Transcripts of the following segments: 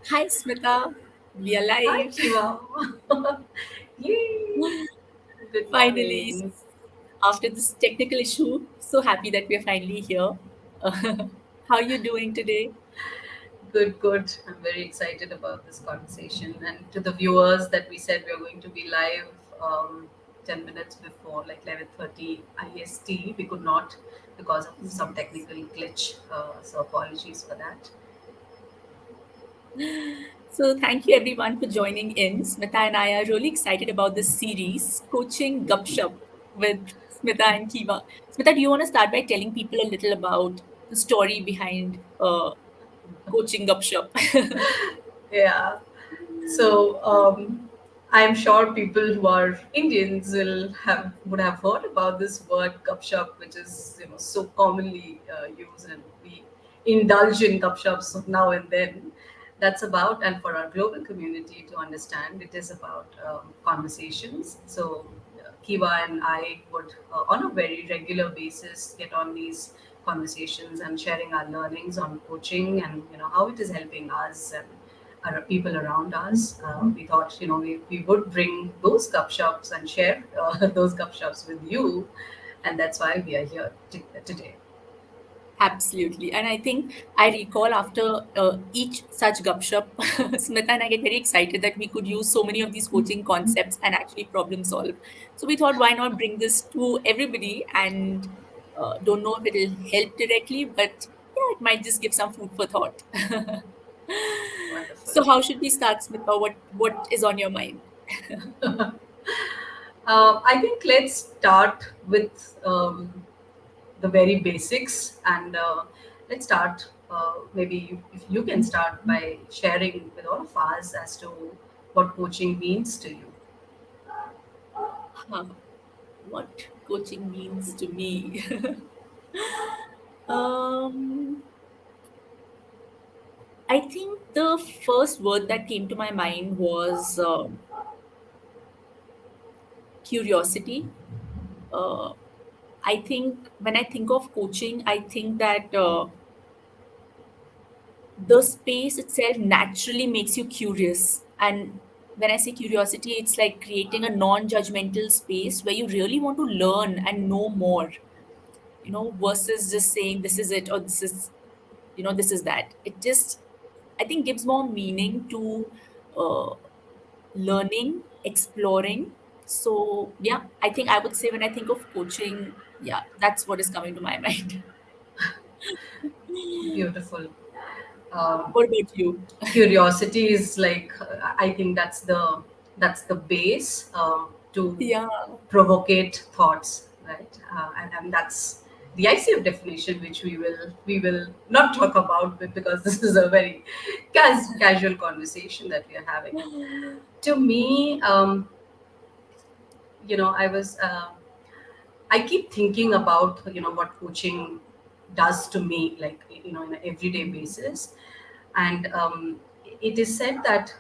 Hi, Smita. We are Hi, live. Kiwa. Yay! Good Finally, morning. after this technical issue, so happy that we are finally here. How are you doing today? Good, good. I'm very excited about this conversation. And to the viewers that we said we are going to be live 10 minutes before, like 11:30 IST, we could not because of some Yes. technical glitch. So apologies for that. So, thank you everyone for joining in. Smita and I are really excited about this series, Coaching Gupshup with Smita and Kiwa. Smita, do you want to start by telling people a little about the story behind Coaching Gupshup? Yeah. So I'm sure people who are Indians would have heard about this word gupshup, which is so commonly used, and we indulge in gupshups now and then. That's about, and for our global community to understand, it is about conversations. So Kiva and I would, on a very regular basis, get on these conversations and sharing our learnings on coaching and how it is helping us and people around us. We thought, we would bring those cup shops and share those cup shops with you, and that's why we are here today. Absolutely. And I think I recall after each such gupshup, Smita and I get very excited that we could use so many of these coaching concepts and actually problem solve. So we thought, why not bring this to everybody? And don't know if it'll help directly, but yeah, it might just give some food for thought. Wonderful. So how should we start, Smita? What is on your mind? I think let's start with the very basics, and let's start. Maybe if you can start by sharing with all of us as to what coaching means to you. Huh, what coaching means to me? um, I think the first word that came to my mind was curiosity. Uh, I think when I think of coaching, I think that the space itself naturally makes you curious. And when I say curiosity, it's like creating a non judgmental space where you really want to learn and know more, versus just saying this is it or this is, this is that. It just, I think, gives more meaning to uh, learning, exploring. So, yeah, I think I would say when I think of coaching, yeah, that's what is coming to my mind. Beautiful. Um, What about you? Curiosity is like, I think that's the base to Yeah, provocate thoughts, right? And that's the ICF definition, which we will not talk about because this is a very casual conversation that we are having. To me, I was I keep thinking about what coaching does to me, like in an everyday basis, and it is said that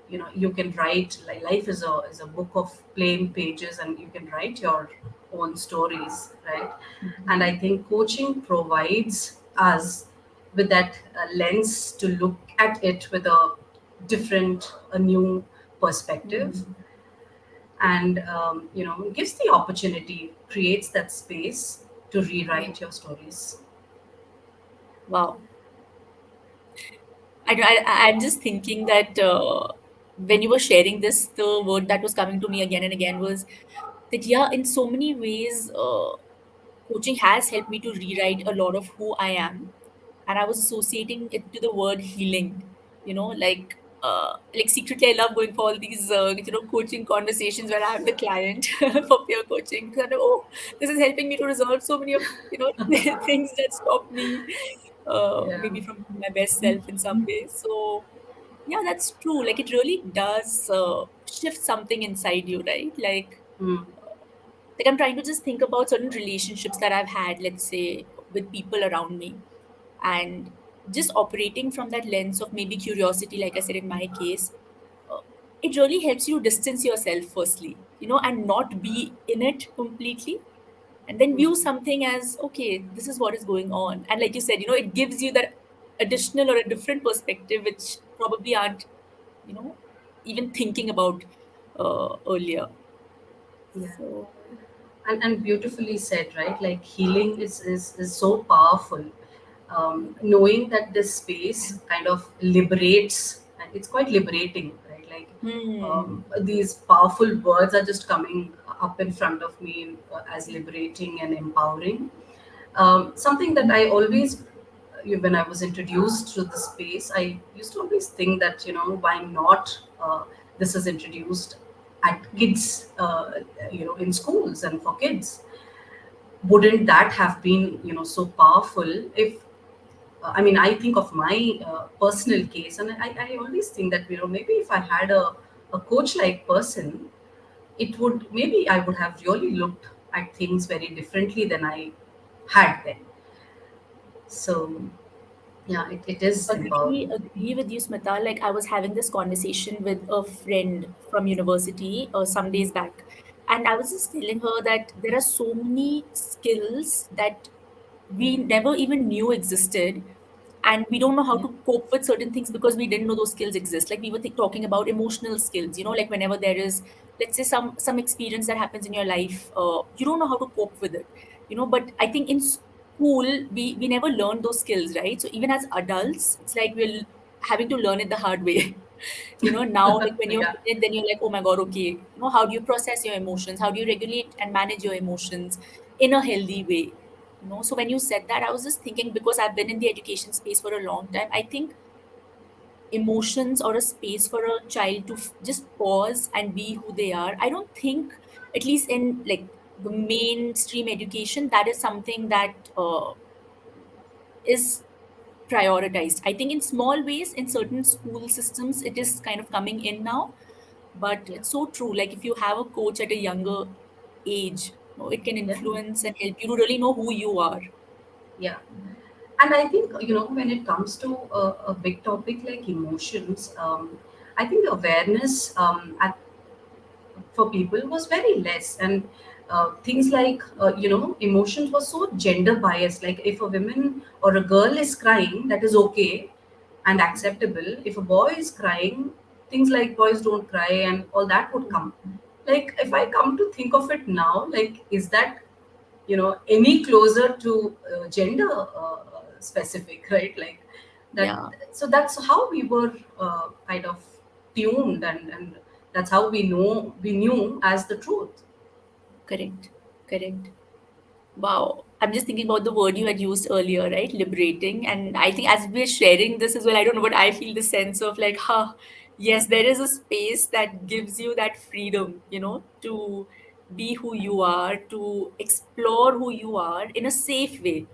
you can write, like, life is a book of plain pages, and you can write your own stories, right? And I think coaching provides us with that lens to look at it with a new perspective, and gives the opportunity, creates that space to yeah. rewrite your stories. Wow. I'm just thinking that when you were sharing this, the word that was coming to me again and again was that, yeah, in so many ways, coaching has helped me to rewrite a lot of who I am. And I was associating it to the word healing, like secretly, I love going for all these, coaching conversations where I have the client for peer coaching. Because I'm like, oh, this is helping me to resolve so many of, things that stop me, Yeah. maybe from being my best self in some ways. So, yeah, that's true. Like, it really does shift something inside you, right? Mm. Like I'm trying to just think about certain relationships that I've had, let's say, with people around me, and just operating from that lens of maybe curiosity, like I said in my case, uh, it really helps you distance yourself firstly, and not be in it completely, and then view something as okay, this is what is going on, and like you said, it gives you that additional or a different perspective which probably aren't, you know, even thinking about earlier. Yeah. So And beautifully said, right? Like healing is so powerful. Knowing that this space kind of liberates, and it's quite liberating, right? Like hmm. these powerful words are just coming up in front of me as liberating and empowering. Something that I always, when I was introduced to the space, I used to always think that, why not this is introduced at kids, in schools and for kids. Wouldn't that have been, so powerful if, I mean, I think of my personal case, and I always think that, maybe if I had a coach like person, it would, maybe I would have really looked at things very differently than I had then. So yeah, it is empowering. Agree with you, Smita. Like I was having this conversation with a friend from university some days back, and I was just telling her that there are so many skills that we never even knew existed, and we don't know how Yeah, to cope with certain things because we didn't know those skills exist. Like we were talking about emotional skills, like whenever there is, let's say, some experience that happens in your life, you don't know how to cope with it, but I think in school we never learn those skills, right? So even as adults it's like we're having to learn it the hard way. Now, like when you're yeah, in it, then you're like, oh my God, okay, how do you process your emotions? How do you regulate and manage your emotions in a healthy way? So when you said that, I was just thinking, because I've been in the education space for a long time, I think emotions or a space for a child to just pause and be who they are. I don't think, at least in like the mainstream education, that is something that is prioritized. I think in small ways, in certain school systems, it is kind of coming in now. But yeah, it's so true. Like if you have a coach at a younger age, it can yeah, influence and help you to really know who you are. yeah. And I think, when it comes to a big topic like emotions, I think the awareness for people was very less, and things like, emotions were so gender biased. Like if a woman or a girl is crying, that is okay and acceptable. If a boy is crying, things like boys don't cry and all that would come. Like if I come to think of it now, like, is that, any closer to gender specific, right? Like that. Yeah, So that's how we were kind of tuned, and that's how we knew as the truth. correct. Correct. Wow. I'm just thinking about the word you had used earlier, right? Liberating. And I think as we're sharing this as well, I don't know, but I feel the sense of like, yes, there is a space that gives you that freedom, to be who you are, to explore who you are in a safe way,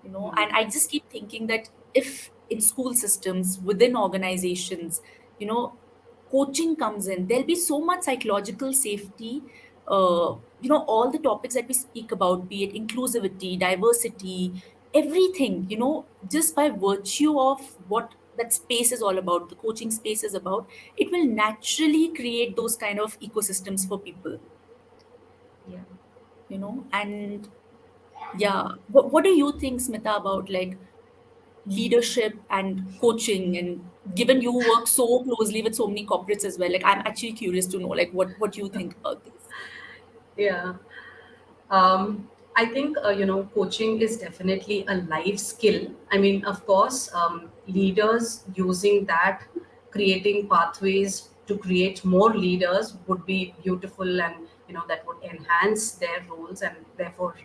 and I just keep thinking that if in school systems, within organizations, you know coaching comes in, there'll be so much psychological safety. All the topics that we speak about, be it inclusivity, diversity, everything, just by virtue of what that space is all about, the coaching space is about, it will naturally create those kind of ecosystems for people, Yeah. and yeah, what do you think, Smita, about like leadership and coaching, and given you work so closely with so many corporates as well, like I'm actually curious to know like what you think about this. Yeah. I think, coaching is definitely a life skill. I mean, of course, leaders using that, creating pathways to create more leaders would be beautiful, and that would enhance their roles, and therefore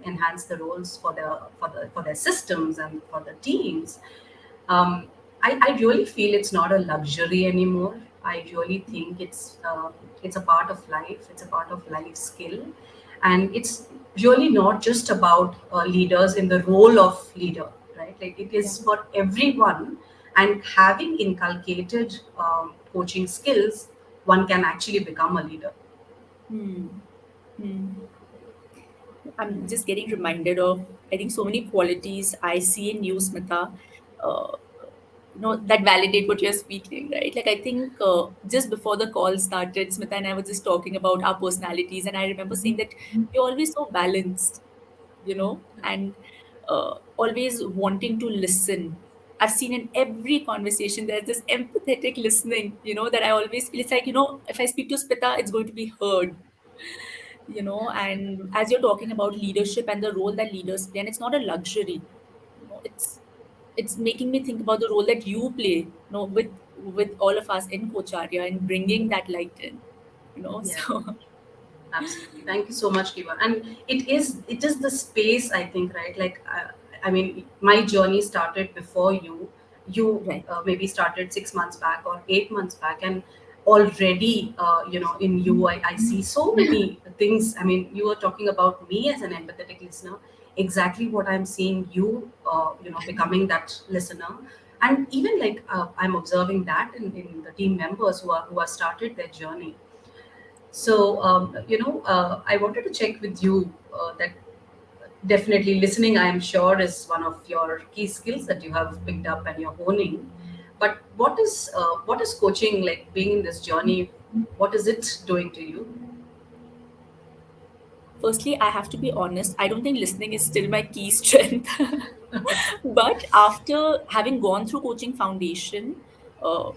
enhance the roles for their systems and for the teams. I really feel it's not a luxury anymore. I really think it's a part of life. It's a part of life skill, and it's really not just about leaders in the role of leader, right? Like it Yeah. is for everyone, and having inculcated coaching skills, one can actually become a leader. Hmm. Hmm. I'm just getting reminded of, I think, so many qualities I see in you, Smita, uh, that validate what you're speaking, right? Like, I think just before the call started, Smita and I were just talking about our personalities, and I remember saying that you're always so balanced, and always wanting to listen. I've seen in every conversation there's this empathetic listening, that I always feel it's like, if I speak to Spita, it's going to be heard, and as you're talking about leadership and the role that leaders play, and it's not a luxury, it's making me think about the role that you play, with all of us in Coacharya and bringing that light in, Yeah. so Absolutely. Thank you so much, Kiva. And it is the space, I think, right? Like, I mean, my journey started before you. You right. maybe started 6 months back or 8 months back, and already, in you, I see so many things. I mean, you are talking about me as an empathetic listener. Exactly what I'm seeing you, becoming that listener, and even like I'm observing that in the team members who are started their journey. So, I wanted to check with you that definitely listening, I am sure, is one of your key skills that you have picked up and you're honing. But what is coaching like? Being in this journey, what is it doing to you? Firstly, I have to be honest, I don't think listening is still my key strength. But after having gone through Coaching Foundation, uh,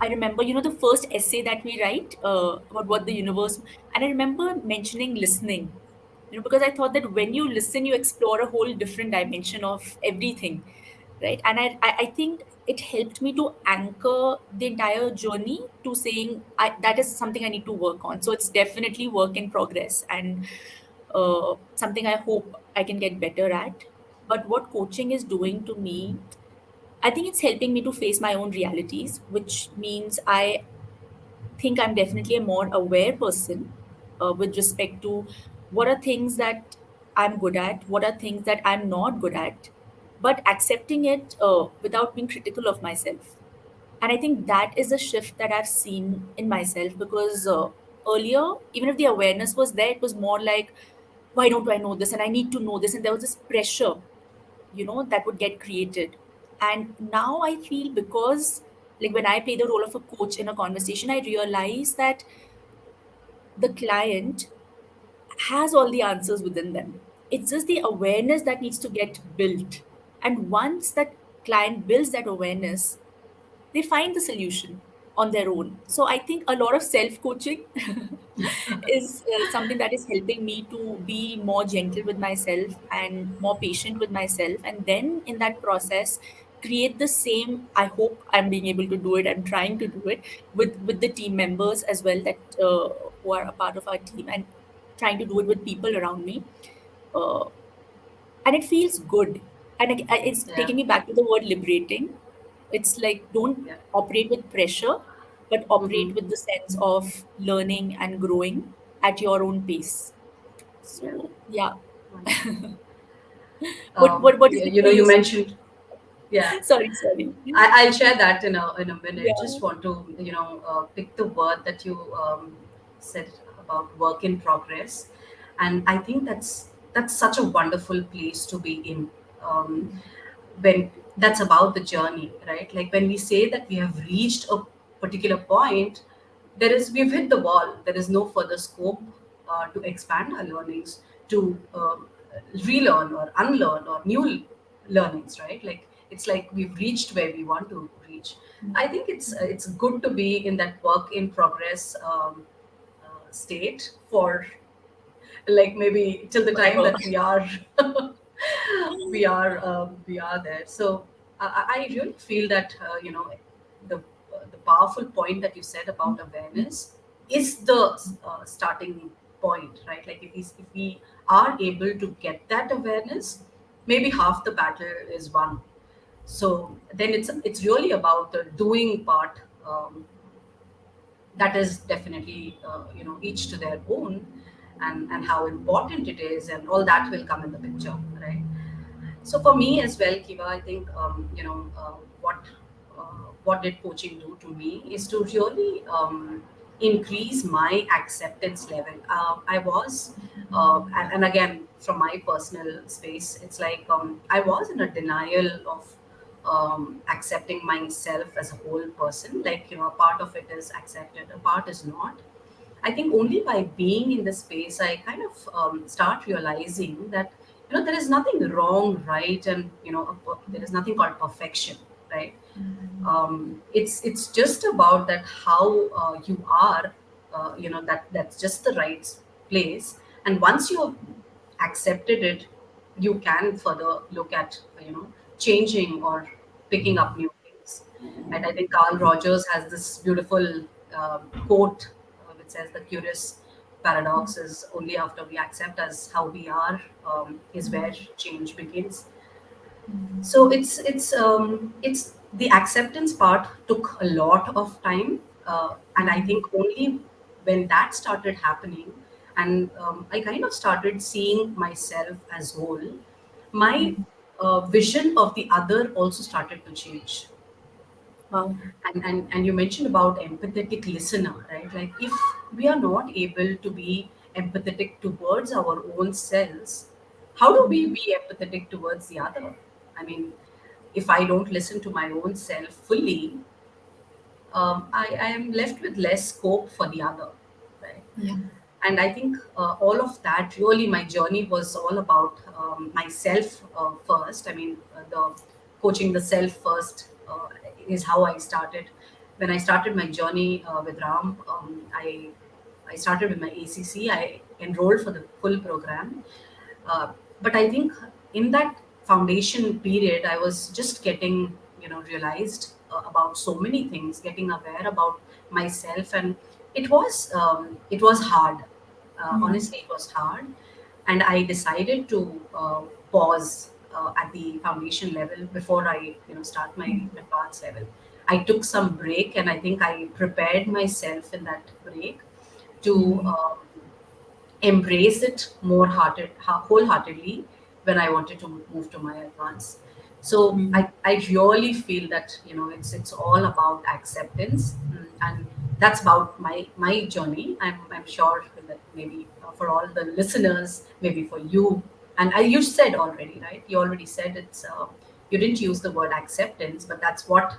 I remember, the first essay that we write about what the universe, and I remember mentioning listening, because I thought that when you listen, you explore a whole different dimension of everything, right? And I think it helped me to anchor the entire journey to saying that is something I need to work on. So it's definitely work in progress, and something I hope I can get better at. But what coaching is doing to me, I think it's helping me to face my own realities, which means I think I'm definitely a more aware person with respect to what are things that I'm good at, what are things that I'm not good at, but accepting it without being critical of myself. And I think that is a shift that I've seen in myself because earlier, even if the awareness was there, it was more like, why don't I know this? And I need to know this. And there was this pressure, that would get created. And now I feel because, like, when I play the role of a coach in a conversation, I realize that the client has all the answers within them. It's just the awareness that needs to get built. And once that client builds that awareness, they find the solution on their own. So I think a lot of self coaching is something that is helping me to be more gentle with myself and more patient with myself. And then in that process, create the same. I hope I'm being able to do it. I'm trying to do it with the team members as well that who are a part of our team, and trying to do it with people around me. Uh, and it feels good, and it's Yeah, taking me back to the word liberating. It's like, don't yeah. operate with pressure, but Mm-hmm. operate with the sense of learning and growing at your own pace. Yeah, So yeah. wonderful. What is it for You you? mentioned, yeah. Sorry. I'll share that in a minute. Yeah. Just want to pick the word that you said about work in progress, and I think that's such a wonderful place to be in. When that's about the journey, right? Like when we say that we have reached a particular point, we've hit the wall. There is no further scope to expand our learnings, to relearn or unlearn or new learnings, right? Like it's like we've reached where we want to reach. I think it's good to be in that work in progress state for like maybe till the time Forever. that we are there. So I really feel that the powerful point that you said about awareness is the starting point, right? Like if we are able to get that awareness, maybe half the battle is won. So then it's really about the doing part. That is definitely each to their own, and how important it is, and all that will come in the picture, right? So for me as well, Kiva, I think what did coaching do to me is to really increase my acceptance level. I was, and again from my personal space, it's like I was in a denial of accepting myself as a whole person. Like a part of it is accepted, a part is not. I think only by being in the space, I kind of start realizing that there is nothing wrong, right, and there is nothing called perfection. right? It's just about that how you are, that's just the right place. And once you have accepted it, you can further look at changing or picking up new things. And I think Carl Rogers has this beautiful quote which says the curious paradox is only after we accept as how we are is where change begins. So it's the acceptance part took a lot of time, and I think only when that started happening, and I kind of started seeing myself as whole, my vision of the other also started to change. Wow. And you mentioned about empathetic listener, right? Like if we are not able to be empathetic towards our own selves, how do we be empathetic towards the other? I mean, if I don't listen to my own self fully, I am left with less scope for the other, right? Yeah. And I think all of that, really my journey was all about myself first. I mean, the coaching the self first is how I started. When I started my journey with Ram, I started with my ACC. I enrolled for the full program, but I think in that foundation period, I was just getting, realized about so many things, getting aware about myself, and it was hard. Honestly, it was hard, and I decided to pause at the foundation level before I, start my advanced level. I took some break, and I think I prepared myself in that break to embrace it wholeheartedly when I wanted to move to my advance. So I really feel that it's all about acceptance, and that's about my journey. I'm sure that maybe for all the listeners, maybe for you, and you said already, right? You already said it's you didn't use the word acceptance, but that's what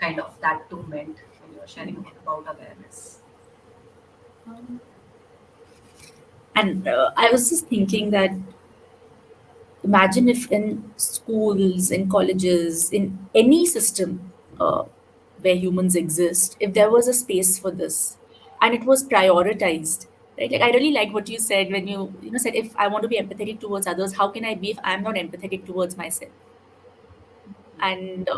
kind of that too meant when you were sharing about awareness. Um, and I was just thinking that imagine if in schools, in colleges, in any system where humans exist, if there was a space for this and it was prioritized, right? Like I really like what you said when you said if I want to be empathetic towards others, how can I be if I'm not empathetic towards myself? And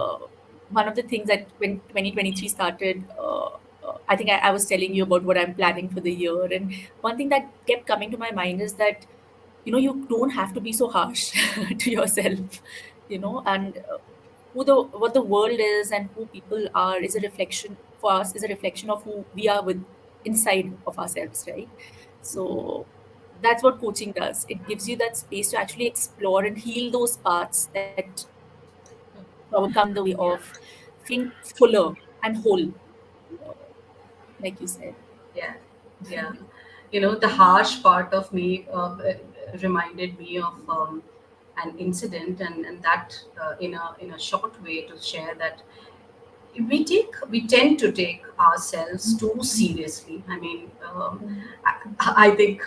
one of the things that when 2023 started, I think I was telling you about what I'm planning for the year. And one thing that kept coming to my mind is that, you don't have to be so harsh to yourself, and what the world is and who people are is a reflection for us, is a reflection of who we are with inside of ourselves, right? So that's what coaching does. It gives you that space to actually explore and heal those parts that probably come in the way of Yeah. feeling fuller and whole, uh, like you said. Yeah, yeah. The harsh part of me reminded me of an incident, and that in a short way to share that we tend to take ourselves too seriously. I mean, I think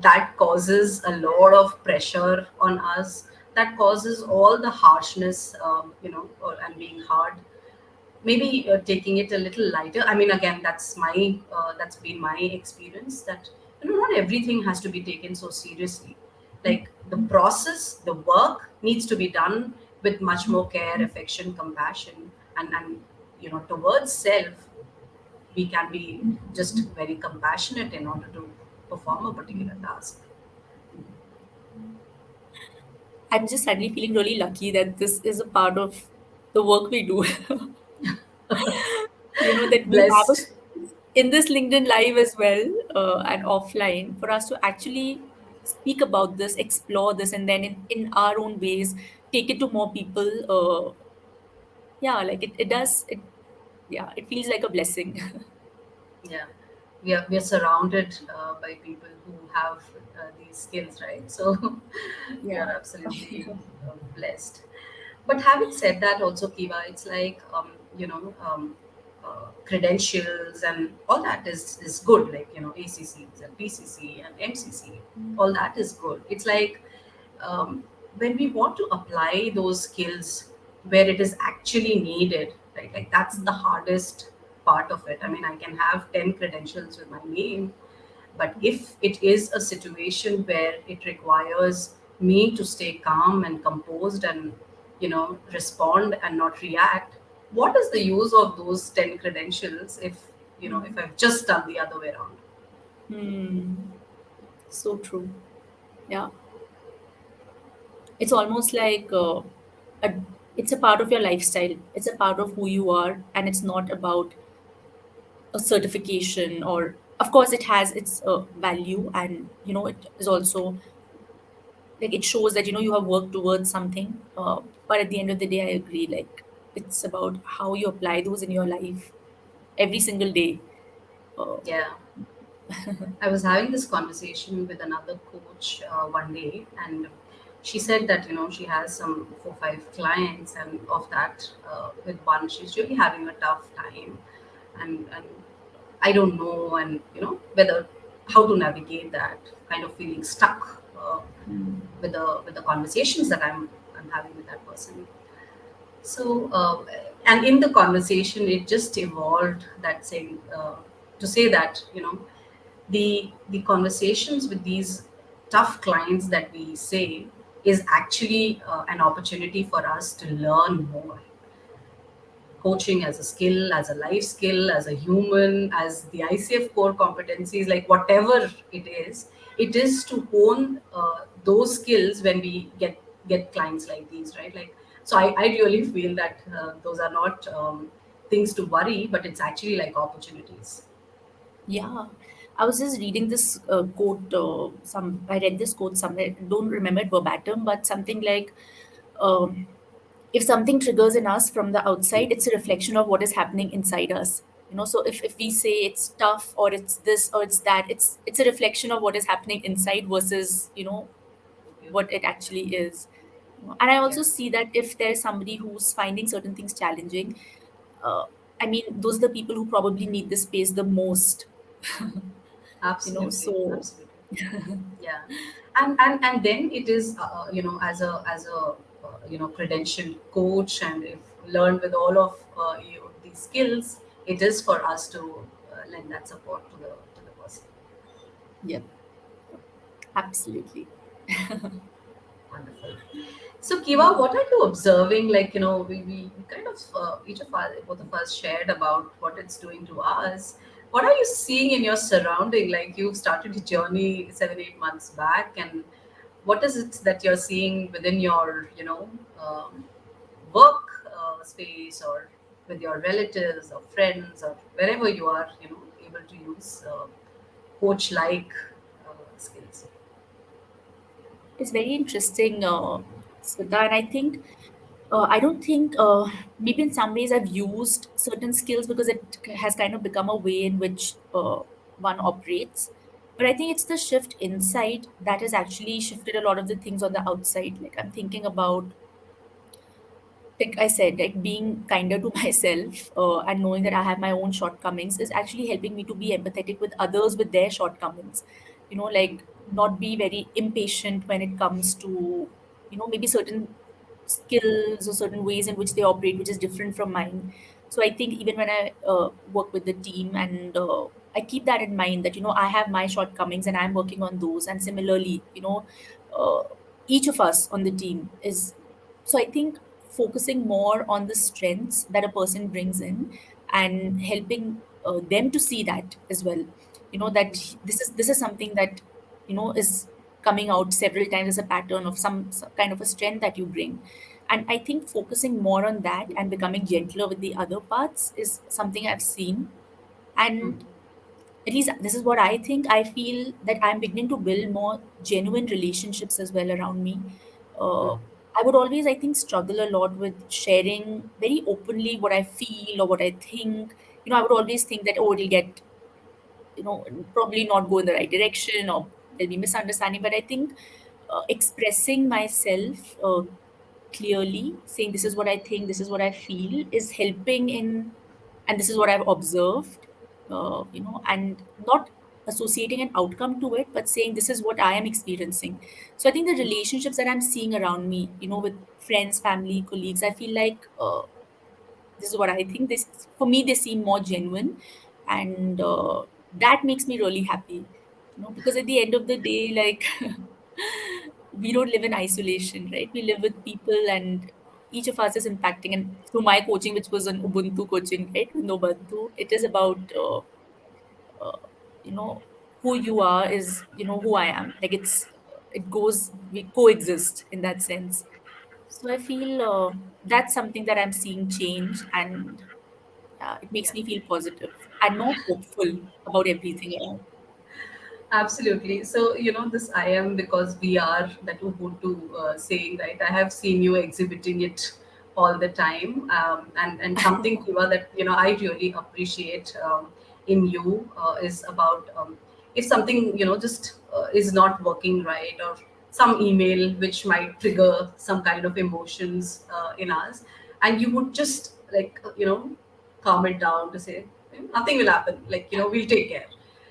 that causes a lot of pressure on us. That causes all the harshness, and being hard. Maybe taking it a little lighter. I mean, again, that's been my experience, that not everything has to be taken so seriously. Like the process, the work needs to be done with much more care, affection, compassion, and towards self. We can be just very compassionate in order to perform a particular task. I'm just suddenly feeling really lucky that this is a part of the work we do. That we have a Blessed. space in this LinkedIn Live as well, and offline, for us to actually speak about this, explore this, and then in our own ways take it to more people. Yeah, like it does. Yeah, it feels like a blessing. Yeah, we are surrounded by people who have these skills, right? So we are Yeah. absolutely blessed. But having said that, also Kiva, it's like credentials and all that is good. Like ACCs and PCC and MCC, all that is good. It's like when we want to apply those skills, where it is actually needed, right? Like that's the hardest part of it. I mean, I can have 10 credentials with my name, but if it is a situation where it requires me to stay calm and composed and, respond and not react, what is the use of those 10 credentials if, if I've just done the other way around? Hmm. So true. Yeah. It's almost like a, it's a part of your lifestyle. It's a part of who you are, and it's not about a certification. Or of course it has its value, and it is also like it shows that you have worked towards something. But at the end of the day, I agree, like it's about how you apply those in your life every single day. uh, Yeah. I was having this conversation with another coach one day, and she said that she has some 4 5 clients, and of that, with one she's really having a tough time, and I don't know, and whether how to navigate that, kind of feeling stuck with the conversations that I'm having with that person. So, and in the conversation, it just evolved that saying, to say that the conversations with these tough clients that we say is actually an opportunity for us to learn more. Coaching as a skill, as a life skill, as a human, as the ICF core competencies, like whatever it is to hone those skills when we get clients like these, right? Like, so I really feel that those are not things to worry, but it's actually like opportunities. Yeah, I was just reading this quote. I read this quote somewhere. Don't remember it verbatim, but something like, um, "If something triggers in us from the outside, it's a reflection of what is happening inside us." So if we say it's tough or it's this or it's that, it's a reflection of what is happening inside versus what it actually is. And I Yeah, also see that if there's somebody who's finding certain things challenging, uh, I mean, those are the people who probably need this space the most. absolutely, So absolutely. Yeah, and then it is as a credentialed coach, and if learned with all of these skills, it is for us to lend that support to the person. yep, absolutely. Wonderful. So, Kiva, what are you observing? Like, we kind of, each of us, both of us shared about what it's doing to us. What are you seeing in your surrounding? Like, you've started your journey 7 8 months back, and what is it that you're seeing within your, work space, or with your relatives or friends, or wherever you are, able to use coach-like skills? It's very interesting, Smita, and I think I don't think maybe in some ways I've used certain skills because it has kind of become a way in which one operates. But I think it's the shift inside that has actually shifted a lot of the things on the outside. Like I'm thinking about, like I said, like being kinder to myself and knowing that I have my own shortcomings is actually helping me to be empathetic with others with their shortcomings. Like not be very impatient when it comes to, maybe certain skills or certain ways in which they operate, which is different from mine. So I think even when I work with the team and I keep that in mind that, I have my shortcomings and I'm working on those. And similarly, uh, each of us on the team is, so I think focusing more on the strengths that a person brings in and helping them to see that as well. That this is something that is coming out several times as a pattern of some kind of a strength that you bring. And I think focusing more on that and becoming gentler with the other parts is something I've seen. And at least this is what I think. I feel that I'm beginning to build more genuine relationships as well around me. Uh, I would always, I think, struggle a lot with sharing very openly what I feel or what I think. I would always think that, oh, it'll get, probably not go in the right direction or there'll be misunderstanding. But I think expressing myself clearly, saying this is what I think, this is what I feel, is helping in, and this is what I've observed, and not. associating an outcome to it, but saying this is what I am experiencing. So I think the relationships that I'm seeing around me, with friends, family, colleagues, I feel like this is what I think. This for me, they seem more genuine, and that makes me really happy. Because at the end of the day, like we don't live in isolation, right? We live with people, and each of us is impacting. And through my coaching, which was an Ubuntu coaching, right, with no Ubuntu, it is about uh, you know who you are is who I am. Like it goes we coexist in that sense. So I feel that's something that I'm seeing change, and it makes Yeah. me feel positive and more hopeful about everything around. Absolutely. So, this I am because we are that Ubuntu saying, right? I have seen you exhibiting it all the time. And something, Kiva, that, I really appreciate in you is about if something, just is not working right, or some email which might trigger some kind of emotions in us. And you would just like, calm it down to say, nothing will happen. Like, we'll take care.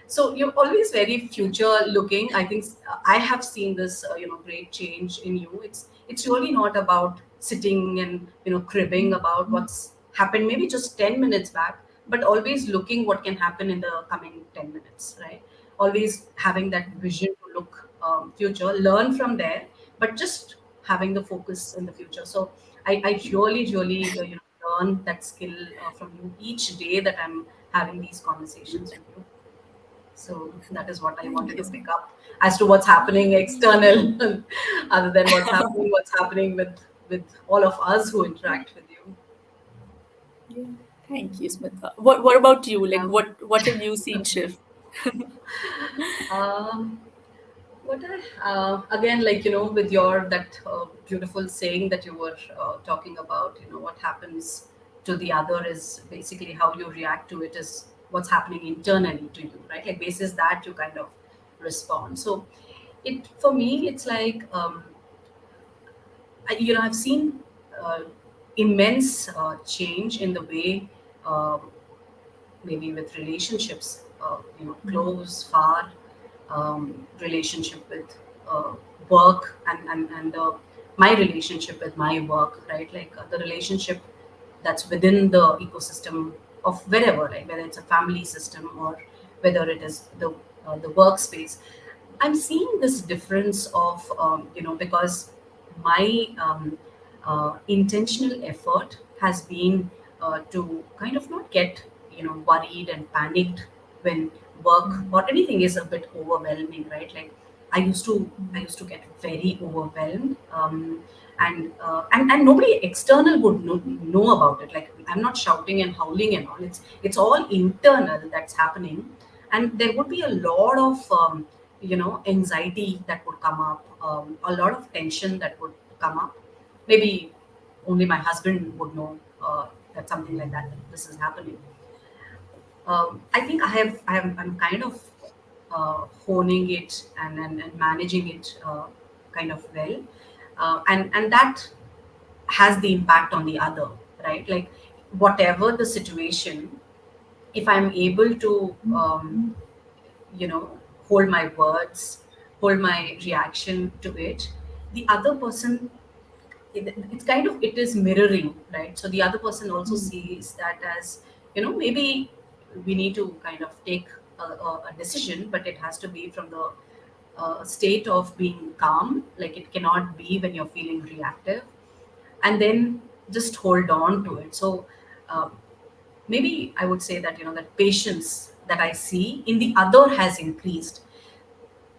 So you're always very future looking. I think I have seen this great change in you. It's really not about sitting and cribbing about what's happened maybe just 10 minutes back, but always looking what can happen in the coming 10 minutes, right? Always having that vision to look future, learn from there, but just having the focus in the future. So I really learn that skill from you each day that I'm having these conversations with you. So that is what I Thank wanted you to so pick up as to what's happening external, other than what's happening with all of us who interact with you. Yeah. Thank you, Smita. What about you? Like Um, what have you seen shift? um, what again, like with your that beautiful saying that you were talking about, what happens to the other is basically how you react to it is what's happening internally to you, right? Like basis that you kind of respond. So it for me, it's like I've seen uh, immense change in the way, maybe with relationships, close, far, relationship with uh, work, and my relationship with my work, right? Like the relationship that's within the ecosystem of wherever, like whether it's a family system or whether it is the workspace. I'm seeing this difference of because my intentional effort has been to kind of not get worried and panicked when work or anything is a bit overwhelming, right? Like I used to get very overwhelmed, and nobody external would know about it. Like I'm not shouting and howling and all. It's all internal that's happening, and there would be a lot of anxiety that would come up, a lot of tension that would come up. Maybe only my husband would know that something like that this is happening. I think I'm kind of honing it and managing it kind of well, and that has the impact on the other, right? Like whatever the situation, if I'm able to you know hold my words, hold my reaction to it, the other person, it's kind of, it is mirroring, right? So the other person also sees that as maybe we need to kind of take a decision, but it has to be from the state of being calm. Like it cannot be when you're feeling reactive, and then just hold on to it. So uh, maybe I would say that that patience that I see in the other has increased,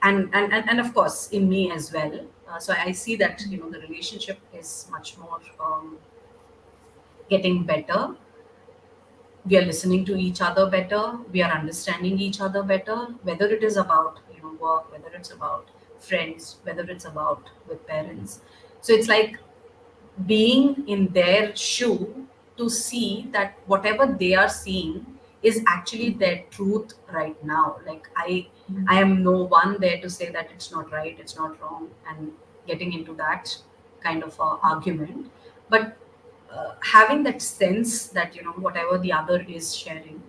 and of course in me as well. So I see that the relationship is much more getting better. We are listening to each other better, we are understanding each other better, whether it is about work, whether it's about friends, whether it's about with parents. So it's like being in their shoe to see that whatever they are seeing is actually their truth right now. Like I am no one there to say that it's not right, it's not wrong, and getting into that kind of argument. But having that sense that whatever the other is sharing,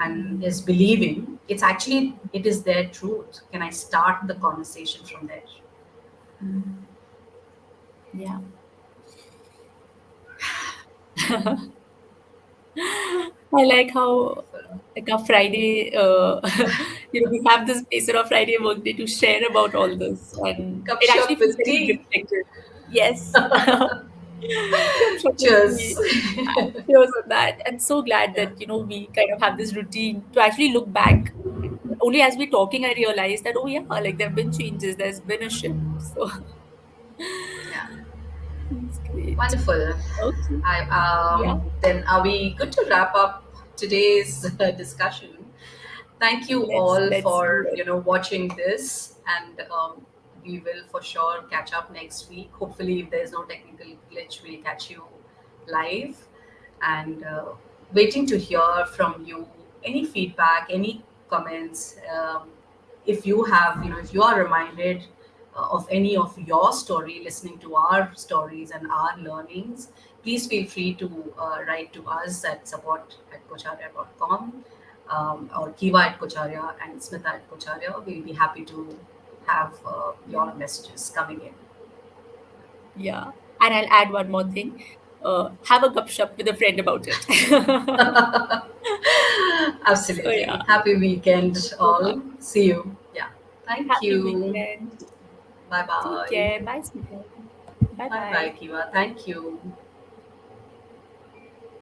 and is believing, it's actually, it is their truth. Can I start the conversation from there? Mm. Yeah. I like how Wonderful. like a Friday, we have this space on a Friday workday to share about all this, and Cup it actually shop feels with very tea. reflective. Yes, Gupshup with Cheers. tea. Cheers on that, and so glad Yeah. that we kind of have this routine to actually look back. Only as we're talking, I realized that, oh yeah, like there have been changes, there's been a shift. So Yeah. it's great. Wonderful. Okay, I yeah, then are we good to wrap up today's discussion? Thank you all let's do for it. watching this, and we will for sure catch up next week. Hopefully, if there's no technical glitch, we'll catch you live, and waiting to hear from you. Any feedback, any comments. If you have, if you are reminded of any of your story, listening to our stories and our learnings, please feel free to write to us at support@coacharya.com, or Kiva at Coacharya and Smita at Coacharya. We'll be happy to have Yeah. your messages coming in. Yeah. And I'll add one more thing. Have a gupshup with a friend about it. So Absolutely. yeah. Happy weekend, Uh, all. See you. Yeah. Thank Happy you. weekend. Bye Take bye. care. Bye, Smita. Bye Bye bye, bye. Kiva. Thank you.